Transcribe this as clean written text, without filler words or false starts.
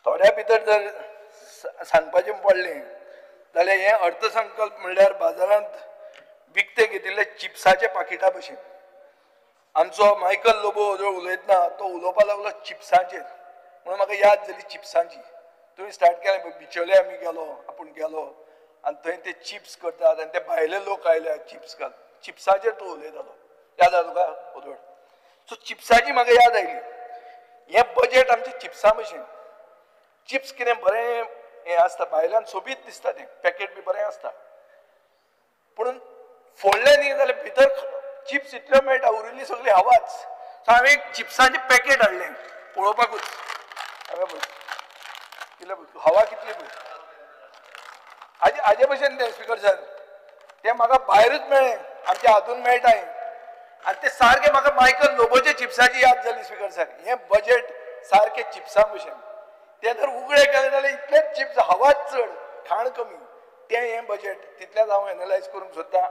थोड्या भितर जर सांगपाचें पडलें जाल्यार हे अर्थसंकल्प म्हणल्यार बाजारांत विकते घेतिल्ले चिप्साचे पाकिटा भशेन. आमचो मायकल लोबो उलयतना तो उलोवपाक लागलो चिप्सांचेर, म्हणून म्हाका याद जाली चिप्सांची. तुवें स्टार्ट केलें बिचोले आमी आपूण गेलो आनी थंय ते चिप्स करतात आनी ते भायले लोक आयले चिप्साचेर तो उलयतालो. याद आसा तुका उदोड? सो चिप्साची म्हाका याद आयली. हे बजेट आमचे चिप्सां भशेन. चिप्स कितें बरें हें आसता, भायल्यान सोबीत दिसता, तें पॅकेट बी बरें आसता, पूण फोडलें न्ही जाल्यार भितर चिप्स इतल्यो मेळटा उरिल्ली सगळी हवाच. सो हांवें एक चिप्साचें पॅकेट हाडलें पळोवपाकूच. हवा कितली पळय हाजे भशेन तें स्पिकर सर तें म्हाका भायरूच मेळ्ळें, आमच्या हातून मेळटा हें. आनी तें सारकें म्हाका मायकल लोबोच्या चिप्साची याद जाली स्पिकर सर. हें बजेट सारकें चिप्सां भशेन. ते जर उगडे केले जाल्यार इतलेच चिप्स, हवाच चड, खाण कमी, तें हें बजेट. तितलेंच हांव एनालायज करूंक सोदतां.